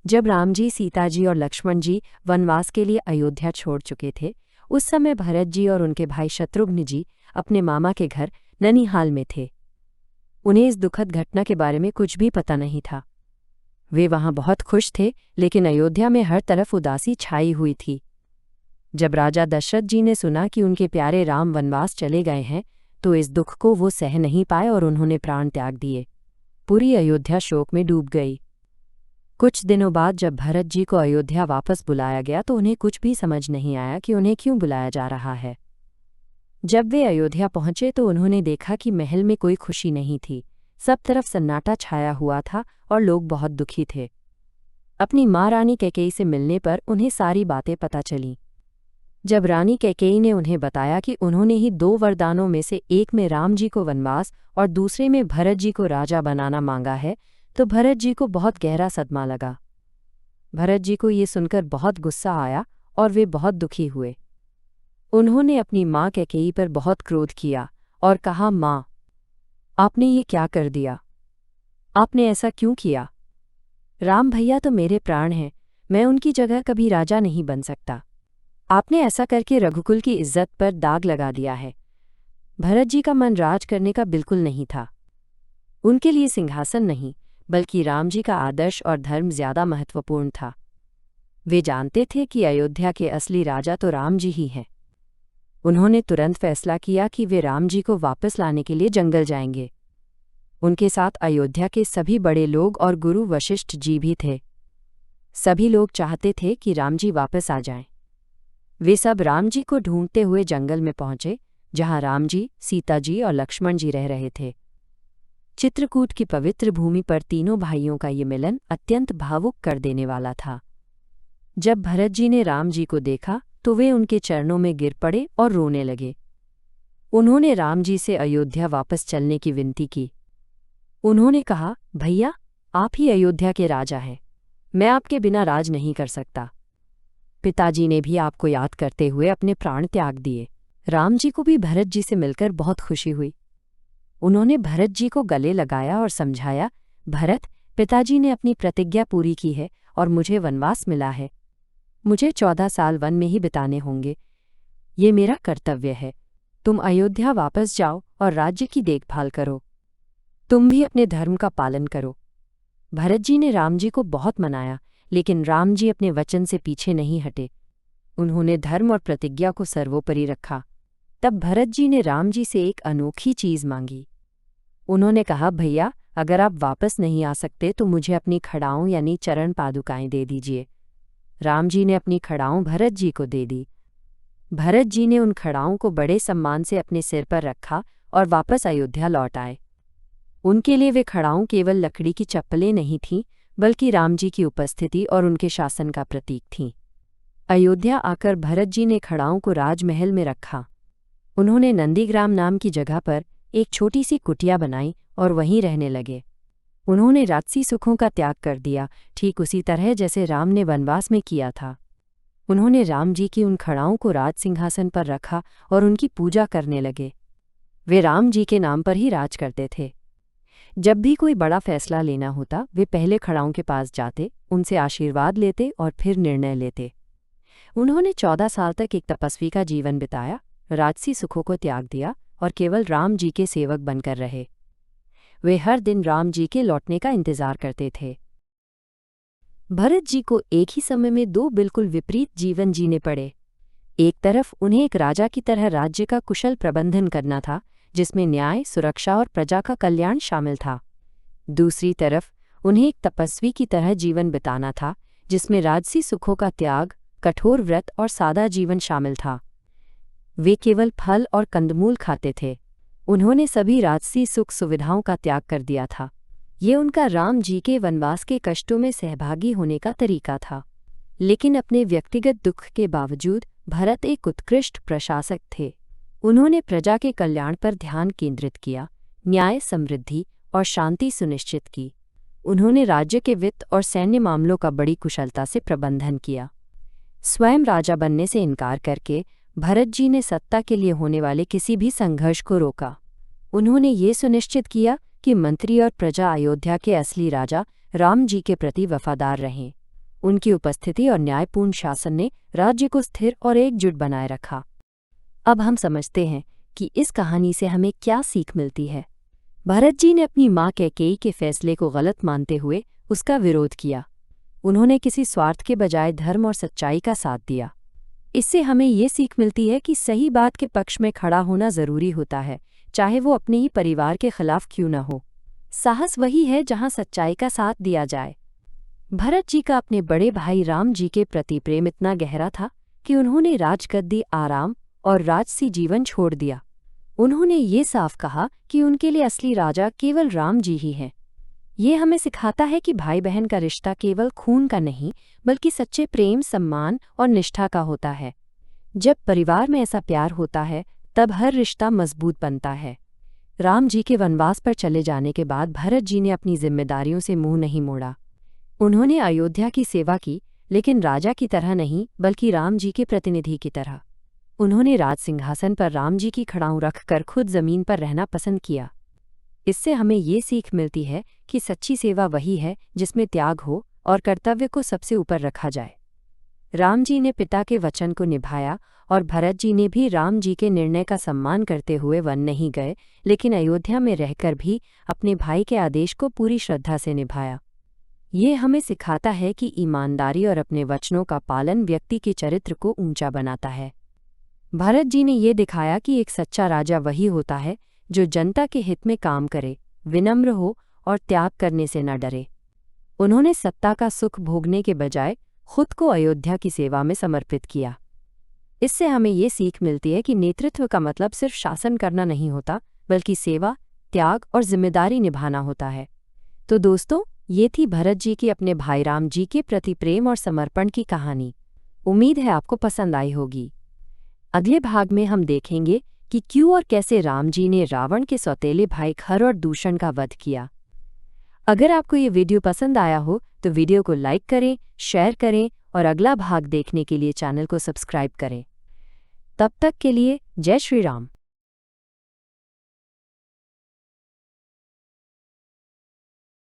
जब राम जी, सीता जी और लक्ष्मण जी वनवास के लिए अयोध्या छोड़ चुके थे, उस समय भरत जी और उनके भाई शत्रुघ्न जी अपने मामा के घर ननिहाल में थे। उन्हें इस दुखद घटना के बारे में कुछ भी पता नहीं था। वे वहां बहुत खुश थे, लेकिन अयोध्या में हर तरफ उदासी छाई हुई थी। जब राजा दशरथ जी ने सुना कि उनके प्यारे राम वनवास चले गए हैं, तो इस दुख को वो सह नहीं पाए और उन्होंने प्राण त्याग दिए। पूरी अयोध्या शोक में डूब गई। कुछ दिनों बाद जब भरत जी को अयोध्या वापस बुलाया गया तो उन्हें कुछ भी समझ नहीं आया कि उन्हें क्यों बुलाया जा रहा है। जब वे अयोध्या पहुंचे तो उन्होंने देखा कि महल में कोई खुशी नहीं थी। सब तरफ सन्नाटा छाया हुआ था और लोग बहुत दुखी थे। अपनी माँ रानी कैकेयी से मिलने पर उन्हें सारी बातें पता चलीं। जब रानी कैकेयी ने उन्हें बताया कि उन्होंने ही 2 वरदानों में से एक में राम जी को वनवास और दूसरे में भरत जी को राजा बनाना मांगा है, तो भरत जी को बहुत गहरा सदमा लगा। भरत जी को ये सुनकर बहुत गुस्सा आया और वे बहुत दुखी हुए। उन्होंने अपनी माँ कैकेयी पर बहुत क्रोध किया और कहा, माँ, आपने ये क्या कर दिया? आपने ऐसा क्यों किया? राम भैया तो मेरे प्राण हैं, मैं उनकी जगह कभी राजा नहीं बन सकता। आपने ऐसा करके रघुकुल की इज्जत पर दाग लगा दिया है। भरत जी का मन राज करने का बिल्कुल नहीं था। उनके लिए सिंहासन नहीं, बल्कि राम जी का आदर्श और धर्म ज्यादा महत्वपूर्ण था। वे जानते थे कि अयोध्या के असली राजा तो राम जी ही हैं। उन्होंने तुरंत फैसला किया कि वे राम जी को वापस लाने के लिए जंगल जाएंगे। उनके साथ अयोध्या के सभी बड़े लोग और गुरु वशिष्ठ जी भी थे। सभी लोग चाहते थे कि राम जी वापस आ जाएं। वे सब राम जी को ढूंढते हुए जंगल में पहुंचे, जहां राम जी, सीता जी और लक्ष्मण जी रह रहे थे। चित्रकूट की पवित्र भूमि पर तीनों भाइयों का ये मिलन अत्यंत भावुक कर देने वाला था। जब भरत जी ने राम जी को देखा तो वे उनके चरणों में गिर पड़े और रोने लगे। उन्होंने राम जी से अयोध्या वापस चलने की विनती की। उन्होंने कहा, भैया, आप ही अयोध्या के राजा हैं, मैं आपके बिना राज नहीं कर सकता। पिताजी ने भी आपको याद करते हुए अपने प्राण त्याग दिए। राम जी को भी भरत जी से मिलकर बहुत खुशी हुई। उन्होंने भरत जी को गले लगाया और समझाया, भरत, पिताजी ने अपनी प्रतिज्ञा पूरी की है और मुझे वनवास मिला है। मुझे 14 साल वन में ही बिताने होंगे। ये मेरा कर्तव्य है। तुम अयोध्या वापस जाओ और राज्य की देखभाल करो। तुम भी अपने धर्म का पालन करो। भरत जी ने राम जी को बहुत मनाया, लेकिन राम जी अपने वचन से पीछे नहीं हटे। उन्होंने धर्म और प्रतिज्ञा को सर्वोपरि रखा। तब भरत जी ने राम जी से एक अनोखी चीज मांगी। उन्होंने कहा, भैया, अगर आप वापस नहीं आ सकते तो मुझे अपनी खड़ाऊं यानी चरण पादुकाएं दे दीजिए। राम जी ने अपनी खड़ाऊं भरत जी को दे दी। भरत जी ने उन खड़ाऊं को बड़े सम्मान से अपने सिर पर रखा और वापस अयोध्या लौट आए। उनके लिए वे खड़ाऊं केवल लकड़ी की चप्पलें नहीं थीं, बल्कि राम जी की उपस्थिति और उनके शासन का प्रतीक थीं। अयोध्या आकर भरत जी ने खड़ाऊं को राजमहल में रखा। उन्होंने नंदीग्राम नाम की जगह पर एक छोटी सी कुटिया बनाई और वहीं रहने लगे। उन्होंने राजसी सुखों का त्याग कर दिया, ठीक उसी तरह जैसे राम ने वनवास में किया था। उन्होंने राम जी की उन खड़ाऊं को राज सिंहासन पर रखा और उनकी पूजा करने लगे। वे राम जी के नाम पर ही राज करते थे। जब भी कोई बड़ा फैसला लेना होता, वे पहले खड़ाऊं के पास जाते, उनसे आशीर्वाद लेते और फिर निर्णय लेते। उन्होंने 14 साल तक एक तपस्वी का जीवन बिताया, राजसी सुखों को त्याग दिया और केवल राम जी के सेवक बनकर रहे। वे हर दिन राम जी के लौटने का इंतजार करते थे। भरत जी को एक ही समय में 2 बिल्कुल विपरीत जीवन जीने पड़े। एक तरफ उन्हें एक राजा की तरह राज्य का कुशल प्रबंधन करना था, जिसमें न्याय, सुरक्षा और प्रजा का कल्याण शामिल था। दूसरी तरफ उन्हें एक तपस्वी की तरह जीवन बिताना था, जिसमें राजसी सुखों का त्याग, कठोर व्रत और सादा जीवन शामिल था। वे केवल फल और कंदमूल खाते थे। उन्होंने सभी राजसी सुख सुविधाओं का त्याग कर दिया था। ये उनका राम जी के वनवास के कष्टों में सहभागी होने का तरीका था। लेकिन अपने व्यक्तिगत दुख के बावजूद भरत एक उत्कृष्ट प्रशासक थे। उन्होंने प्रजा के कल्याण पर ध्यान केंद्रित किया, न्याय, समृद्धि और शांति सुनिश्चित की। उन्होंने राज्य के वित्त और सैन्य मामलों का बड़ी कुशलता से प्रबंधन किया। स्वयं राजा बनने से इनकार करके भरत जी ने सत्ता के लिए होने वाले किसी भी संघर्ष को रोका। उन्होंने ये सुनिश्चित किया कि मंत्री और प्रजा अयोध्या के असली राजा राम जी के प्रति वफादार रहें। उनकी उपस्थिति और न्यायपूर्ण शासन ने राज्य को स्थिर और एकजुट बनाए रखा। अब हम समझते हैं कि इस कहानी से हमें क्या सीख मिलती है। भरत जी ने अपनी मां कैकेयी के फैसले को गलत मानते हुए उसका विरोध किया। उन्होंने किसी स्वार्थ के बजाय धर्म और सच्चाई का साथ दिया। इससे हमें ये सीख मिलती है कि सही बात के पक्ष में खड़ा होना जरूरी होता है, चाहे वो अपने ही परिवार के खिलाफ क्यों न हो। साहस वही है जहां सच्चाई का साथ दिया जाए। भरत जी का अपने बड़े भाई राम जी के प्रति प्रेम इतना गहरा था कि उन्होंने राजगद्दी, आराम और राजसी जीवन छोड़ दिया। उन्होंने ये साफ कहा कि उनके लिए असली राजा केवल राम जी ही हैं। ये हमें सिखाता है कि भाई बहन का रिश्ता केवल खून का नहीं, बल्कि सच्चे प्रेम, सम्मान और निष्ठा का होता है। जब परिवार में ऐसा प्यार होता है, तब हर रिश्ता मजबूत बनता है। राम जी के वनवास पर चले जाने के बाद भरत जी ने अपनी जिम्मेदारियों से मुंह नहीं मोड़ा। उन्होंने अयोध्या की सेवा की, लेकिन राजा की तरह नहीं, बल्कि राम जी के प्रतिनिधि की तरह। उन्होंने राज सिंहासन पर राम जी की खड़ाऊं रखकर खुद जमीन पर रहना पसंद किया। इससे हमें ये सीख मिलती है कि सच्ची सेवा वही है जिसमें त्याग हो और कर्तव्य को सबसे ऊपर रखा जाए। राम जी ने पिता के वचन को निभाया और भरत जी ने भी राम जी के निर्णय का सम्मान करते हुए वन नहीं गए, लेकिन अयोध्या में रहकर भी अपने भाई के आदेश को पूरी श्रद्धा से निभाया। ये हमें सिखाता है कि ईमानदारी और अपने वचनों का पालन व्यक्ति के चरित्र को ऊंचा बनाता है। भरत जी ने ये दिखाया कि एक सच्चा राजा वही होता है जो जनता के हित में काम करे, विनम्र हो और त्याग करने से न डरे। उन्होंने सत्ता का सुख भोगने के बजाय खुद को अयोध्या की सेवा में समर्पित किया। इससे हमें ये सीख मिलती है कि नेतृत्व का मतलब सिर्फ शासन करना नहीं होता, बल्कि सेवा, त्याग और जिम्मेदारी निभाना होता है। तो दोस्तों, ये थी भरत जी की अपने भाई राम जी के प्रति प्रेम और समर्पण की कहानी। उम्मीद है आपको पसंद आई होगी। अगले भाग में हम देखेंगे कि क्यों और कैसे राम जी ने रावण के सौतेले भाई खर और दूषण का वध किया। अगर आपको ये वीडियो पसंद आया हो तो वीडियो को लाइक करें, शेयर करें और अगला भाग देखने के लिए चैनल को सब्सक्राइब करें। तब तक के लिए जय श्री राम।